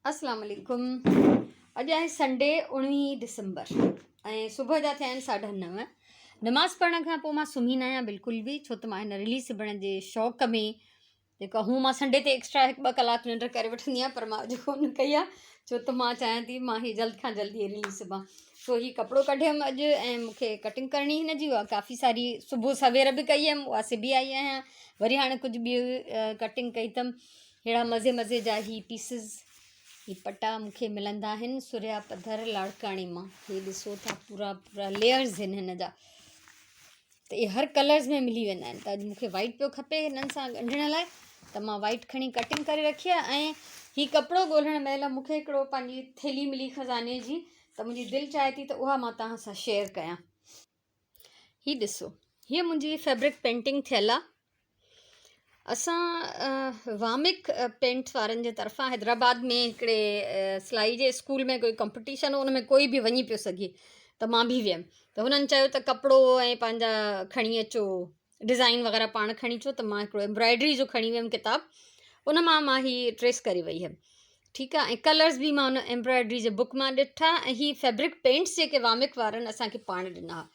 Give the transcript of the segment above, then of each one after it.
अस्सलाम वालेकुम। अॼु आहे संडे 19 डिसंबर ऐं सुबुह जा थिया आहिनि 9:30। नमाज़ पढ़ण खां पोइ मां सुम्ही न आहियां बिल्कुलु बि, छो त मां हिन रिलीज़ सिबण जे शौक़ में जेका हूं मां संडे ते एक्स्ट्रा 1-2 कलाक निंड करे वठंदी आहियां, पर मां अॼु कोन कई आहे, छो त मां चाहियां थी मां हीअ जल्द खां जल्द हीअ रिलीज़ सिबां। सो हीअ कपिड़ो कढियमि अॼु ऐं मूंखे कटिंग करणी हिन जी आहे काफ़ी सारी, सुबुह सवेर बि कई हुयमि, उहा सिबी आई आहियां, वरी हाणे कुझु ॿी कटिंग कई अथमि। अहिड़ा मज़े मज़े जा ही पीसिस, ही पटा मूंखे मिलंदा आहिनि सुरिया पधर लाड़काणी मां। हे ॾिसो था पूरा पूरा लेयर्स आहिनि हिन जा, त इहे हर कलर्स में मिली वेंदा आहिनि। त अॼु मूंखे वाइट पियो खपे हिननि सां ॻंढण लाइ, त मां वाइट खणी कटिंग करे रखी आहे। ऐं हीअ कपिड़ो ॻोल्हण महिल मूंखे हिकिड़ो पंहिंजी थैली मिली खज़ाने जी, त मुंहिंजी दिलि चाहे थी त उहा मां तव्हां सां शेयर कयां। हीअ ॾिसो, हीअ मुंहिंजी फैब्रिक पेंटिंग थियल आहे। असां वामिक पेंट्स वारनि जे तरफ़ां हैदराबाद में हिकिड़े सिलाई जे स्कूल में कोई कॉम्पिटिशन हो, उन में कोई बि वञी पियो सघे, त मां बि वियमि। त हुननि चयो त कपिड़ो ऐं पंहिंजा खणी अचो, डिज़ाइन वग़ैरह पाण खणी अचो, त मां हिकिड़ो एम्ब्रॉयडरी जो खणी वियमि किताबु, उन मां हीअ ट्रेस करे वई हुयमि। ठीकु आहे, ऐं कलर्स बि मां उन एम्ब्रॉयडरी जे बुक मां ॾिठा, ऐं हीअ फैब्रिक पेंट्स जेके वामिक वारनि असांखे पाण ॾिना।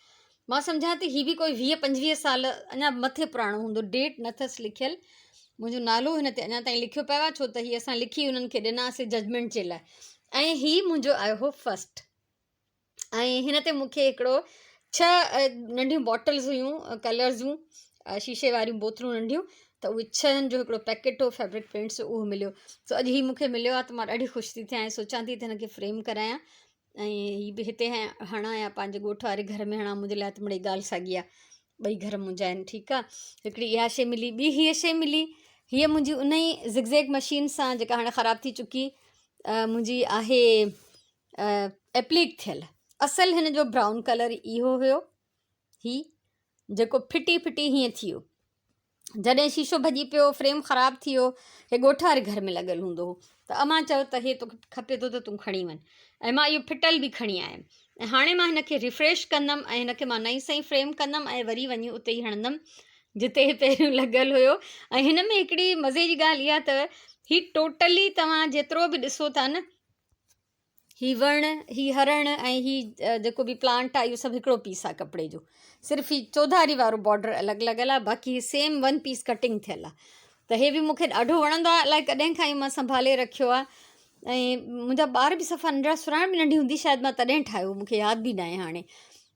मां सम्झां थी हीअ बि कोई 20-25 साल अञा मथे पुराणो हूंदो, डेट न अथसि लिखियलु, मुंहिंजो नालो हिन ते अञा ताईं लिखियो पियो आहे, छो त हीअ असां लिखी हुननि खे ॾिनासीं जजमेंट जे लाइ। ऐं हीअ मुंहिंजो आयो हो फस्ट, ऐं हिन ते मूंखे हिकिड़ो 6 नंढियूं बॉटल्स हुयूं, कलर्स जूं शीशे वारियूं बोतलूं नंढियूं, त उहे 6 जो हिकिड़ो पैकेट हो फैब्रिक पेंट्स, उहो मिलियो। सो अॼु हीअ मूंखे मिलियो आहे त मां ॾाढी ख़ुशि थी थियां, ऐं सोचां थी त हिनखे फ्रेम करायां ऐं हीअ बि हिते हणां या पंहिंजे ॻोठ वारे घर में हणां, मुंहिंजे लाइ त मिड़ई ॻाल्हि साॻी आहे, ॿई घर मुंहिंजा आहिनि। ठीकु आहे, हिकिड़ी इहा शइ मिली, ॿी हीअ शइ मिली, हीअ मुंहिंजी उन ई ज़िगज़ैग मशीन सां जेका हाणे ख़राबु थी चुकी मुंहिंजी आहे, एप्लीक थियल। असलु हिन जो ब्राउन कलर इहो हुयो, हीअ जेको फिटी फिटी हीअं थी वियो, जॾहिं शीशो भॼी पियो, फ्रेम ख़राबु थी वियो, हे ॻोठ वारे घर में लॻियलु हूंदो हो, त अमां चयो त हे तोखे खपे थो त तूं खणी वञ, ऐं मां इहो फिटल बि खणी आयमि। ऐं हाणे मां हिनखे रिफ्रेश कंदमि ऐं हिनखे मां नई सही फ्रेम कंदमि, ऐं वरी वञी उते ई हणंदमि जिते ही पहिरियों लॻियलु हुयो। ऐं हिन में हिकिड़ी मज़े जी ॻाल्हि इहा अथव, हीअ टोटली तव्हां जेतिरो बि ॾिसो था न, हीअ वण, हीअ हरण ऐं हीअ जेको बि प्लांट आहे, इहो सभु हिकिड़ो पीस आहे कपिड़े जो, सिर्फ़ु हीअ चौधारी वारो बॉर्डर अलॻि लॻियलु आहे, बाक़ी सेम 1 पीस कटिंग थियल आहे। त हे बि मूंखे ॾाढो वणंदो आहे, अलाए कॾहिं खां ई मां संभाले रखियो आहे। ऐं मुंहिंजा ॿार बि सफ़ा नंढड़ा, सुराण बि नंढी हूंदी शायदि मां तॾहिं ठाहियो, मूंखे यादि बि न आहे हाणे।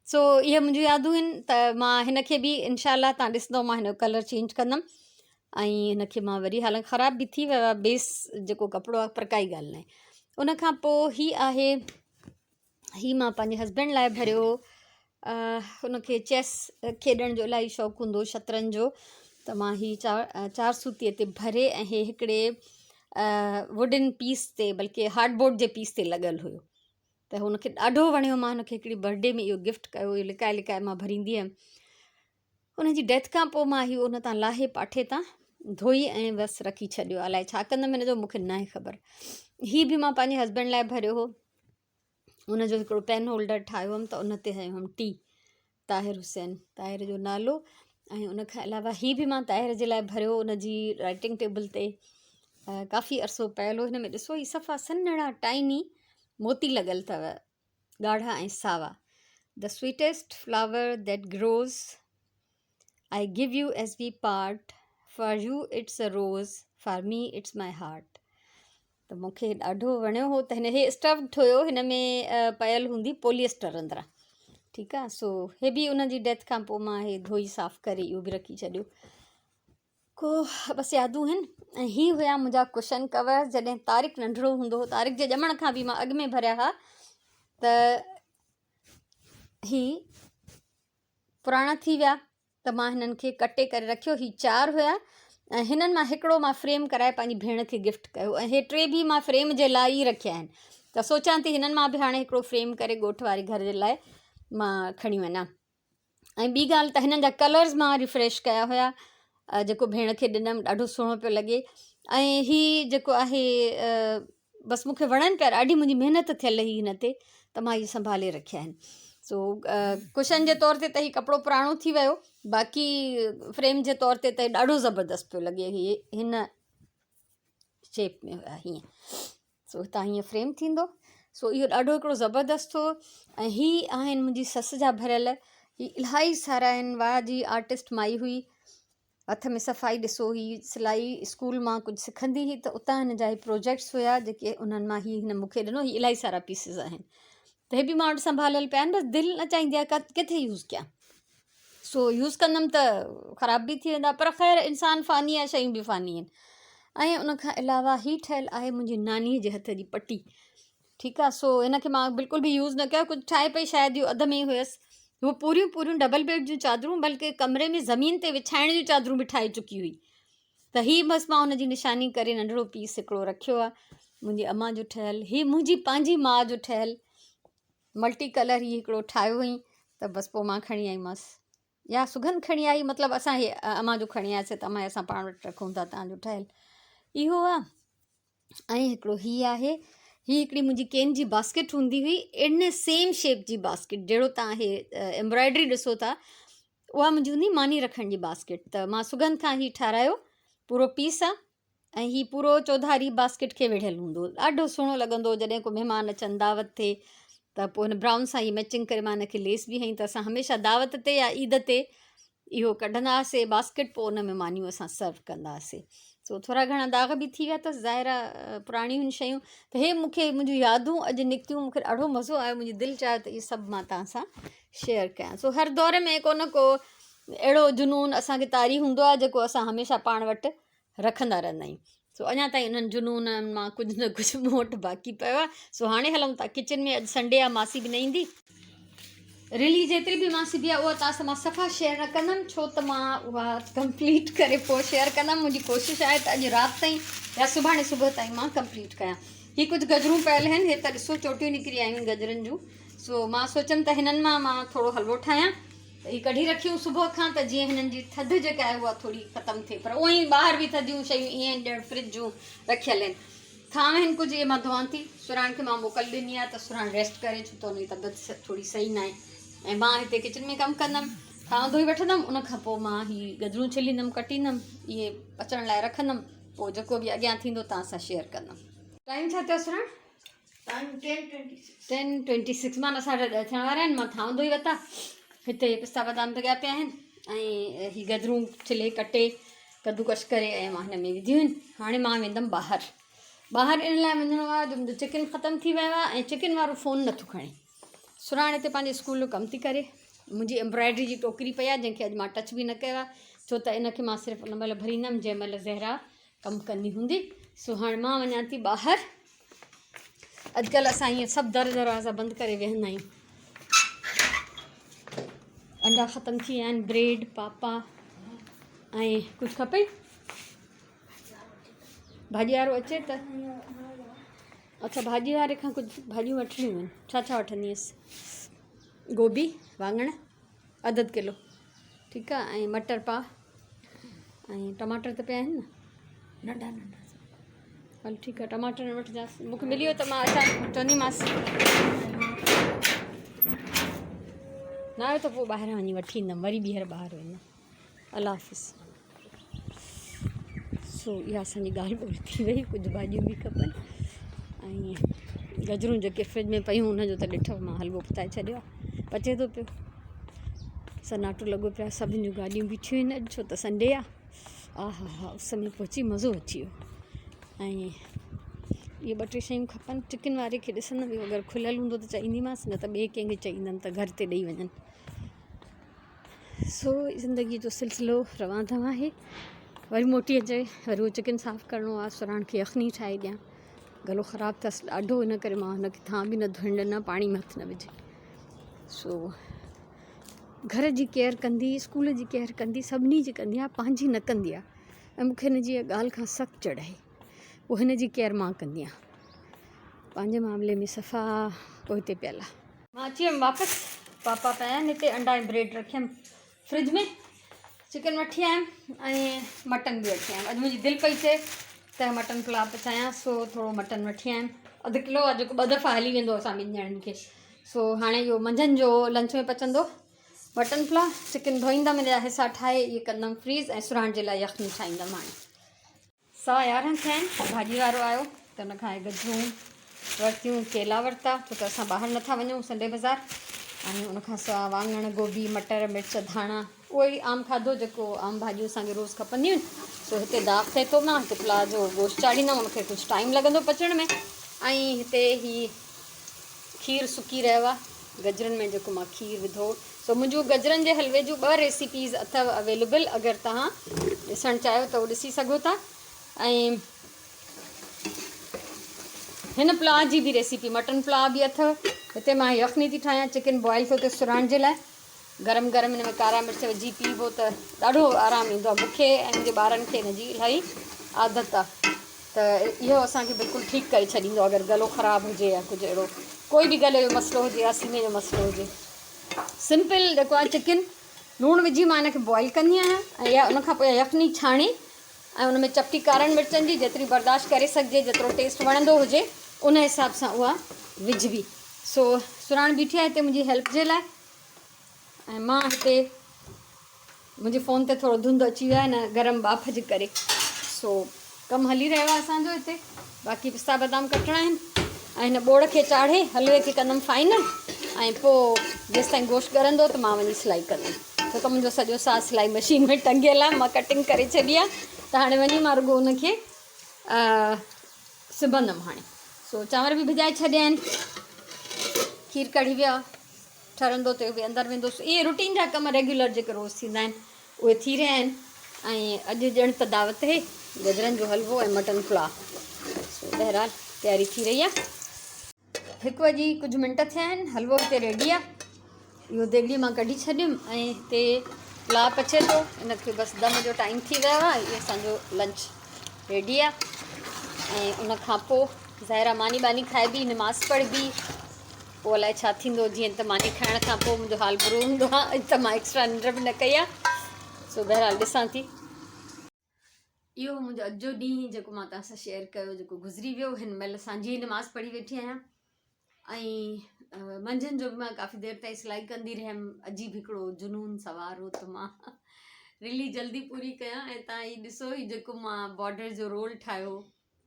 सो इहे मुंहिंजियूं यादूं आहिनि, त मां हिनखे बि इनशाला तव्हां ॾिसंदव मां हिन जो कलर चेंज कंदमि, ऐं हिनखे मां वरी हालांकि ख़राबु बि थी वियो आहे बेस जेको कपिड़ो आहे, पर काई ॻाल्हि न आहे। उन खां पोइ हीअ आहे, हीअ मां पंहिंजे हस्बैंड लाइ भरियो हो, हुनखे चेस खेॾण जो इलाही शौक़ु हूंदो, शतरंज जो, त मां हीअ 4 सूतीअ ते भरे, ऐं हे हिकिड़े वुडन पीस ते, बल्कि हार्डबोर्ड जे पीस ते लॻियलु हुयो, त हुनखे ॾाढो वणियो। मां हुनखे हिकिड़ी बर्थडे में इहो गिफ्ट कयो, इहो लिकाए लिकाए मां भरींदी हुयमि। हुनजी डेथ खां पोइ मां इहो उन तां लाहे पाठे तां धोई ऐं बसि रखी छॾियो, अलाए छा कंदमि हिन जो, मूंखे न आहे ख़बर। हीअ बि मां पंहिंजे हस्बैंड लाइ भरियो हो, उनजो हिकिड़ो पेन होल्डर ठाहियो हुअमि, त उन ते हयो हुअमि टी, ताहिर हुसैन, ताहिर जो नालो। ऐं उन खां अलावा हीअ बि मां ताहिर जे लाइ भरियो, उनजी राइटिंग टेबल ते काफ़ी अरसो पियल हो। हिन में ॾिसो, हीअ सफ़ा सन्हड़ा टाइनी मोती लॻियलु अथव, ॻाढ़ा ऐं सावा। The sweetest flower that grows, I give you as we part, for you it's a rose, for me it's my heart. त मूंखे ॾाढो वणियो हो। त हिन हे स्टफ्ड हुयो, हिन में पयल हूंदी पोलिएस्टर अंदरां। ठीकु आहे, सो हे बि उनजी डेथ खां पोइ मां हे धोई साफ़ु करे इहो बि रखी छॾियो। को बसि यादूं आहिनि। ऐं हीअ हुया मुंहिंजा कुशन कवर, जॾहिं तारिक नंढिड़ो हूंदो हो, तारिक जे ॼमण खां बि मां अॻु में भरिया हुआ, त हीअ पुराणा थी विया, त मां हिननि खे कटे करे रखियो। हीअ 4 हुया, ऐं हिननि मां हिकिड़ो मां फ्रेम कराए पंहिंजी भेण खे गिफ्ट कयो, ऐं हे 3 बि मां फ्रेम जे लाइ ई रखिया आहिनि। त सोचां थी हिननि मां बि हाणे हिकिड़ो फ्रेम करे ॻोठ वारे घर जे लाइ मां खणी वञा। ऐं ॿी ॻाल्हि त हिननि जा कलर्स मां रिफ्रेश कया हुया, जेको भेण खे ॾिनमि, ॾाढो सुहिणो पियो लॻे। ऐं हीअ जेको आहे, बसि मूंखे वणनि पिया, ॾाढी मुंहिंजी महिनत थियल हुई हिन ते, त मां इहे संभाले रखिया आहिनि। सो कुशन जे तौर ते त हीअ कपिड़ो पुराणो थी वियो, बाक़ी फ्रेम जे तौर ते त ॾाढो ज़बरदस्तु पियो लॻे, हीअ हिन शेप में हुया हीअं। सो हितां हीअं फ्रेम थींदो। सो इहो ॾाढो हिकिड़ो ज़बरदस्त हो। ऐं हीअ आहिनि मुंहिंजी ससु जा भरियल, ही इलाही सारा आहिनि। वाह जी आर्टिस्ट माई हुई, हथ में सफ़ाई ॾिसो। ही सिलाई स्कूल मां कुझु सिखंदी हुई त उतां हिन जा प्रोजेक्ट्स हुया जेके उन्हनि मां हिन मूंखे ॾिनो। ही इलाही सारा पीसिस आहिनि, त हे बि मां वटि संभालियल पिया आहिनि। बसि दिलि न चाहींदी आहे किथे यूज़ कयां। सो यूज़ कंदमि त ख़राब बि थी वेंदा, पर ख़ैर इंसानु फ़ानी आहे, शयूं बि फ़ानी आहिनि। ऐं उनखां अलावा ही ठहियलु आहे मुंहिंजी नानीअ जे हथ जी पटी। ठीकु आहे, सो हिनखे मां बिल्कुलु बि यूज़ न कयो। कुझु ठाहे पई, शायदि इहो अधु में ई हुयसि। उहो पूरियूं डबल बेड जूं चादरूं, बल्कि कमरे में ज़मीन ते विछाइण जूं चादरूं बि ठाहे चुकी हुई। त हीअ बसि मां हुनजी निशानी करे नंढिड़ो पीस हिकिड़ो रखियो आहे, मुंहिंजी अम्मा जो ठहियलु। हीअ मुंहिंजी पंहिंजी माउ जो ठहियलु मल्टी कलर ही हिकिड़ो ठाहियो हुई। त बसि पोइ मां खणी आईमांसि, या सुगंध खणी आई, मतिलबु असां हे अम्मा जो खणी आयासीं त अम्मा असां पाण वटि रखूं था तव्हांजो ठहियलु इहो आहे। ऐं हिकिड़ो हीअ आहे, हीअ हिकिड़ी मुंहिंजी केन जी बास्केट हूंदी हुई, in same shape ji basket जहिड़ो तव्हां हे एम्ब्रॉयडरी ॾिसो था, उहा मुंहिंजी हूंदी मानी रखण जी बास्केट। त मां सुगंध खां ही ठारायो, पूरो पीस आहे। ऐं हीअ पूरो चौधारी बास्केट खे विढ़ियलु हूंदो, ॾाढो सुहिणो लॻंदो। जॾहिं को महिमान अचनि दावत थिए त पोइ हिन ब्राउन सां ही मैचिंग करे मां हिनखे लेस बि हई। त असां हमेशह दावत ते या ईद ते इहो कढंदा हुआसीं बास्केट, पोइ उन में मानियूं असां सर्व कंदा हुआसीं। सो थोरा घणा दाग बि थी विया अथसि, ज़ाहिर आहे पुराणियूं शयूं। त हे मूंखे मुंहिंजूं यादूं अॼु निकितियूं, मूंखे ॾाढो मज़ो आयो। मुंहिंजी दिलि चाहे त इहे सभु मां तव्हां सां शेयर कयां। सो हर दौर में को न को अहिड़ो जुनून असांखे तारी हूंदो आहे जेको असां हमेशह पाण वटि रखंदा रहंदा आहियूं। सो अञा ताईं उन्हनि जुनूननि मां कुझु न कुझु मूं वटि बाक़ी पियो आहे। सो हाणे हलूं था किचन में। अॼु संडे आहे, मासी बि न ईंदी। रिली जेतिरी बि मासी बि आहे उहा तव्हां सां मां सफ़ा शेयर न कंदमि, छो त मां उहा कंप्लीट करे पोइ शेयर कंदमि। मुंहिंजी कोशिशि आहे त अॼु राति ताईं या सुभाणे सुबुह ताईं मां कंप्लीट कयां। हीअ कुझु गजरूं पियल आहिनि, हे त ॾिसो चोटियूं निकिरी आयूं आहिनि गजरुनि जूं। सो मां सोचियमि त हिननि मां थोरो हलवो ठाहियां, त हीअ कढी रखियूं सुबुह खां, त जीअं हिननि जी थधि जेका आहे उहा थोरी ख़तमु थिए। पर उअं ई ॿाहिरि बि थधियूं शयूं ईअं ॼण फ्रिज जूं रखियल आहिनि। थांव आहिनि कुझु, इहे मां धोआं थी। सुराण खे मां मोकल ॾिनी आहे त सुराण रेस्ट करे, छो त हुनजी तबियत थोरी सही न आहे। ऐं मां हिते किचन में कमु कंदमि, थांव धोई वठंदमि, उनखां पोइ मां हीअ गजरूं छिलींदमि, कटींदमि, इहे पचण लाइ रखंदमि। पोइ जेको बि अॻियां थींदो तव्हां सां शेयर कंदमि। टाइम छा थियो सुराण? टाइम 10:26 माना 10:30 थियण वारा आहिनि। मां थांव धोई वरिता, हिते पिस्ता बादाम भॻिया पिया आहिनि, ऐं हीअ गजरूं छिले कटे कद्दूकश करे ऐं मां हिन में विधियूं आहिनि। हाणे मां वेंदमि ॿाहिरि इन लाइ वञिणो आहे जो मुंहिंजो चिकन ख़तमु थी वियो आहे, ऐं चिकन वारो फ़ोन नथो खणे। सुराण हिते पंहिंजे स्कूल जो कमु थी करे। मुंहिंजी एम्ब्रॉयडरी जी टोकरी पई आहे, जंहिंखे अॼु मां टच बि न कयो आहे, छो त इनखे मां सिर्फ़ु उन महिल भरींदमि जंहिं महिल ज़हरा कमु कंदी हूंदी। सो हाणे मां वञा थी ॿाहिरि। अॼुकल्ह असां ईअं सभु दरवाज़ा बंदि करे वेहंदा आहियूं। अंडा ख़तमु थी विया आहिनि, ब्रेड, पापा ऐं कुझु खपे? भाॼी वारो अचे त? अच्छा, भाॼी वारे खां कुझु भाॼियूं वठणियूं आहिनि। छा वठंदी हुअसि? गोभी, वाङण अधु किलो, ठीकु आहे, ऐं मटर पाव, ऐं टमाटर त पिया आहिनि न, नंढा हल ठीकु आहे, टमाटर न वठिजांसि। मूंखे मिली वियो त मां अचां चवंदीमांसि, न आयो त पोइ ॿाहिरां वञी वठी ईंदमि, वरी ॿीहर ॿाहिरि वेंदमि। अल्लाह हाफ़िज़। सो इहा असांजी ॻाल्हि ॿोल थी वई। कुझु भाॼियूं बि खपनि, ऐं गजरूं जेके फ्रिज में पयूं हुनजो त ॾिठो, मां हलवो पताए छॾियो आहे, पचे थो पियो, सन्नाटो लॻो पियो आहे। सभिनि जूं गाॾियूं बीठियूं आहिनि अॼु, छो त संडे आहे। हा उस में पहुची मज़ो अची वियो। ऐं इहे 2-3 शयूं खपनि। चिकन वारे खे ॾिसंदमि, अगरि खुलियलु हूंदो त चाहींदीमांसि, न त ॿिए कंहिंखे चाहींदमि त घर ते ॾेई वञनि। सो ज़िंदगीअ जो सिलसिलो रवां दवां आहे। वरी मोटी अचे, वरी उहो चिकन साफ़ु करिणो आहे, सुराण खे यखनी ठाहे ॾियां। गलो ख़राबु अथसि ॾाढो, इन करे मां हुनखे थां बि न धोइण ॾिना, पाणी में हथु न विझे। सो घर जी केयर कंदी, स्कूल जी केयर कंदी, सभिनी जी कंदी आहे, पंहिंजी न कंदी आहे। ऐं मूंखे हिन जी ॻाल्हि खां सख़्तु चढ़ आहे। पोइ हिन जी केयर मां कंदी आहियां, पंहिंजे मामले में सफ़ा पोइ हिते पियल आहे। मां अची वियमि वापसि, पापा पिया आहिनि हिते, अंडा ऐं ब्रेड रखियमि फ्रिज में, चिकन वठी आयमि ऐं मटन बि वठी आयमि। अॼु मुंहिंजी दिलि पई थिए त मटन पुलाव पचायां, सो थोरो मटन वठी आयमि, अधु किलो आहे, जेको 2 दफ़ा हली वेंदो असां ॿिनि ॼणनि खे। सो हाणे इहो मंझंदि जो लंच में पचंदो मटन पुलाव। चिकन धोईंदमि, हिन जा हिसा ठाहे इहे कंदमि फ्रीज़, ऐं सुराण जे लाइ यखनी ठाहींदमि। हाणे 11:15 थिया आहिनि, भाॼी वारो आयो, त हुन खां गजरूं वरितियूं, केला वरिता छो त असां ॿाहिरि नथा वञूं संडे बाज़ारि। ऐं उनखां सवाइ वाङण, गोभी, मटर, मिर्च, धाणा, उहो ई आम खाधो जेको आम भाॼियूं असांखे रोज़ु खपंदियूं आहिनि। सो हिते दाग थिए थो, मां हिते पुलाउ जो गोश्त चाढ़ींदमि, मूंखे कुझु टाइम लॻंदो पचण में। ऐं हिते ही खीरु सुकी रहियो आहे, गजरनि में जेको मां खीरु विधो। सो मुंहिंजूं गजरनि जे हलवे जूं 2 रेसिपीज़ अथव अवेलेबल, अगरि तव्हां ॾिसणु चाहियो त उहो ॾिसी सघो था। ऐं हिन पुलाउ जी बि रेसिपी, मटन पुलाउ बि अथव। हिते मां यखनी थी ठाहियां, चिकन बॉइल कयो त सुराइण जे लाइ। गरम गरम हिन में कारा मिर्च विझी पीबो त ॾाढो आरामु ईंदो आहे। मूंखे ऐं मुंहिंजे ॿारनि खे हिन जी इलाही आदत आहे, त इहो असांखे बिल्कुलु ठीकु करे छॾींदो अगरि गलो ख़राबु हुजे या कुझु अहिड़ो कोई बि गले जो मसइलो हुजे या सीने जो मसइलो हुजे। सिंपल जेको आहे चिकन लूणु विझी मां हिनखे बॉइल कंदी आहियां, ऐं इहा उनखां पोइ यखनी छाणे ऐं उन में चपटी कारनि मिर्चनि जी जेतिरी बर्दाश्त करे सघिजे, जेतिरो टेस्ट वणंदो हुजे उन हिसाब सां उहा विझबी। सो सुराण बीठी आहे हिते मुंहिंजी हेल्प जे लाइ, ऐं मां हिते मुंहिंजे फ़ोन ते थोरो धुंधु अची वियो आहे न गरम बाफ़ जे करे। सो कमु हली रहियो आहे असांजो हिते। बाक़ी पिस्ता बादाम कटणा आहिनि ऐं हिन ॿोड़ खे चाढ़े हलवे खे कंदमि फाइनल, ऐं पोइ जेसि ताईं गोश्त ॻरंदो त मां वञी सिलाई कंदमि, छो त मुंहिंजो सॼो साथ सिलाई मशीन में टंगियल आहे। मां कटिंग करे छॾी आहे, त हाणे वञी मां रुॻो हुनखे सिबंदमि हाणे। सो चांवर बि भिॼाए छॾिया आहिनि, खीरु कढ़ी वियो आहे, ठरंदो त बि अंदरि वेंदो। इहे रुटीन जा कम रेगुलर जेके रोज़ु थींदा आहिनि उहे थी रहिया आहिनि। ऐं अॼु ॼण त दावत है, गजरनि जो हलवो ऐं मटन पुलाउ। सो बहरहाल तयारी थी रही आहे। 1 वॼी कुझु मिंट थिया आहिनि, हलवो हिते रेडी आहे। इहो देॻड़ी मां कढी छॾियमि ऐं हिते पुलाउ पचे थो, इनखे बसि दम जो टाइम थी वियो आहे। इहो असांजो लंच रेडी आहे। ऐं उनखां पोइ ज़ाहिरा मानी बानी खाइबी, नमाज़ पढ़बी, पोइ अलाए छा थींदो। जीअं त मानी खाइण खां पोइ मुंहिंजो हाल बुरो हूंदो आहे। अॼु त मां एक्स्ट्रा निंड बि न कई आहे। सो बहरहाल ॾिसां थी। इहो मुंहिंजो अॼु जो ॾींहुं जेको मां तव्हां सां शेयर कयो, जेको गुज़री वियो। हिन महिल सांझी नमाज़ पढ़ी वेठी आहियां ऐं मंझंदि जो बि मां काफ़ी देरि ताईं सिलाई कंदी रहियमि। अजीब हिकिड़ो जुनून सवार हो त मां रिली जल्दी पूरी कयां। ऐं तव्हां हीअ ॾिसो, हीअ जेको मां बॉर्डर जो रोल ठाहियो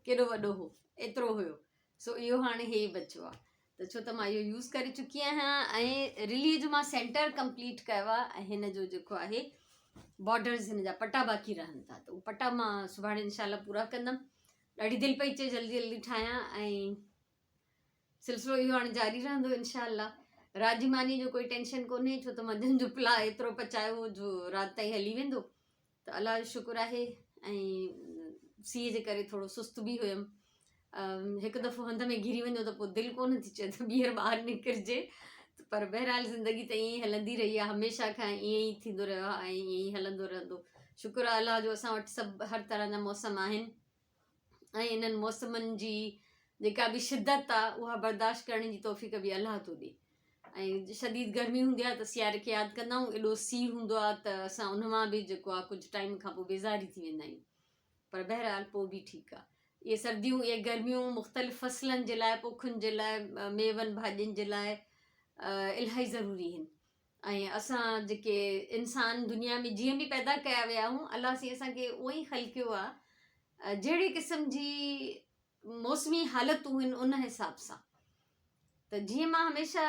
केॾो वॾो हो, एतिरो हुयो। सो इहो हाणे हे बचियो आहे, त छो त मां इहो यूज़ करे चुकी आहियां। ऐं रिली जो मां सेंटर कंप्लीट कयो आहे, ऐं हिन जो जेको आहे बॉर्डर्स हिन जा पटा बाक़ी रहनि था, त उहे पटा मां सुभाणे इंशाल्लाह पूरा कंदमि। ॾाढी दिलि पई चए जल्दी जल्दी ठाहियां, ऐं सिलसिलो इहो हाणे जारी रहंदो इंशाल्लाह। रात जी मानी जो कोई टेंशन कोन्हे, छो त मंझंदि जो पुलाउ एतिरो पचायो जो राति ताईं हली वेंदो, त अलाह जो शुक्र आहे। ऐं सीअ जे करे थोरो सुस्त बि हुयमि। हिकु दफ़ो हंध में घिरी वञो त पोइ दिलि कोन थी चए त ॿीहर ॿाहिरि निकिरिजे। पर बहरहाल ज़िंदगी त ईअं ई हलंदी रही आहे, हमेशह खां ईअं ई थींदो रहियो आहे ऐं ईअं ई हलंदो रहंदो। शुक्र आहे अलाह जो असां वटि सभु हर तरह जा मौसम आहिनि, ऐं इन्हनि मौसमनि जी जेका बि शिदत आहे उहा बर्दाश्त करण जी तौफ़ीक़ बि अलाह थो ॾिए। ऐं शदीद गर्मी हूंदी आहे त सियारे खे यादि कंदा आहियूं, एॾो सीउ हूंदो आहे त असां उन मां बि जेको आहे कुझु टाइम खां पोइ बेज़ारी थी वेंदा आहियूं। पर बहरहाल पोइ बि ठीकु आहे। इहे सर्दियूं, इहे गर्मियूं मुख़्तलिफ़ फसलनि जे लाइ, पोखुनि जे लाइ, मेवनि भाॼियुनि जे लाइ इलाही ज़रूरी आहिनि। ऐं असां जेके इंसान दुनिया में जीअं बि पैदा कया विया आहियूं, अलाह साईं असांखे उहो ई ख़ल्क़ कयो आहे जहिड़े क़िस्म जी मौसमी हालतूं आहिनि उन हिसाब सां। त जीअं मां हमेशह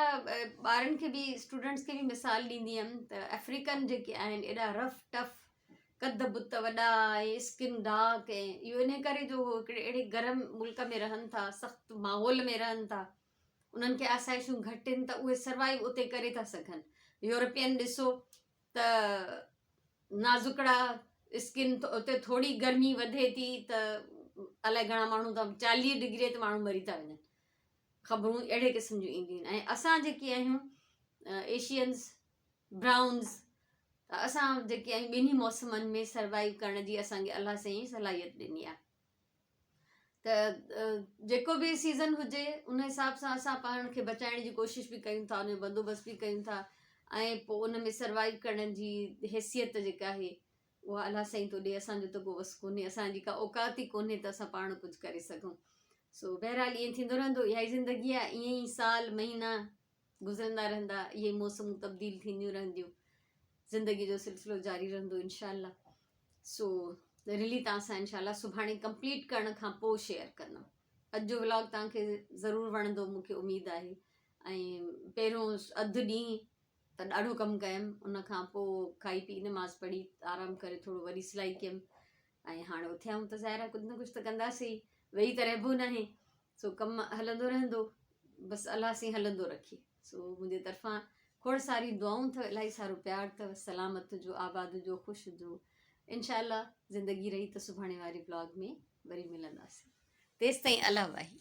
ॿारनि खे बि, स्टूडेंट्स खे बि मिसाल ॾींदी हुअमि त अफ्रीकन जेके आहिनि एॾा रफ टफ, कद बुत वॾा ऐं स्किन डार्क, ऐं इहो इन करे जो हिकिड़े अहिड़े गरम मुल्क में रहनि था, सख़्तु माहौल में रहनि था, उन्हनि खे आसाइशूं घटि आहिनि, त उहे सर्वाइव उते करे था सघनि। यूरोपियन ॾिसो त नाज़ुकड़ा स्किन, उते थोरी गर्मी वधे थी त अलाए घणा माण्हू त 40 डिग्री ते माण्हू मरी था वञनि। ख़बरूं अहिड़े क़िस्म जूं ईंदियूं आहिनि। ऐं असां जेके आहियूं एशियन्स, ब्राउन्स, त असां जेके आहियूं ॿिन्ही मौसमनि में सर्वाइव करण जी असांखे अलाह साईं सलाहियत ॾिनी आहे। त जेको बि सीज़न हुजे उन हिसाब सां असां पाण खे बचाइण जी कोशिशि बि कयूं था, उन जो बंदोबस्तु बि कयूं था, ऐं पोइ उन में सर्वाइव करण जी हैसियत जेका आहे उहा अलाह साईं थो ॾिए। असांजो त को वस कोन्हे, असांजी का औकात ई कोन्हे त असां पाण कुझु करे सघूं। सो बहरहाल ईअं थींदो रहंदो, इहा ई ज़िंदगी आहे। ईअं ई साल महीना गुज़रंदा रहंदा, इहे मौसमूं तब्दील थींदियूं रहंदियूं, ज़िंदगी जो सिलसिलो जारी रहंदो इंशाल्लाह। सो रिली तव्हां सां इंशाल्लाह सुभाणे कंप्लीट करण खां पोइ शेयर कंदमि। अॼु जो व्लॉग तव्हांखे ज़रूरु वणंदो मूंखे उमेदु आहे। ऐं पहिरियों अधु ॾींहुं त ॾाढो कमु कयमि, उन खां पोइ खाई पी नमाज़ पढ़ी आराम करे थोरो वरी सिलाई कयमि। ऐं हाणे उथियाऊं त ज़ाहिर आहे कुझु न कुझु त कंदासीं, वेही त रहिबो न आहे। सो कमु हलंदो रहंदो, बसि अलाह साईं हलंदो रखे। सो मुंहिंजे तरफ़ां खोड़ सारी दुआऊं अथव, इलाही सारो प्यारु अथव। सलामत हुजो, आबाद हुजो, ख़ुशि हुजो। इनशा ज़िंदगी रही त सुभाणे वारे ब्लॉग में वरी मिलंदासीं। तेसि ताईं अलाह वाही।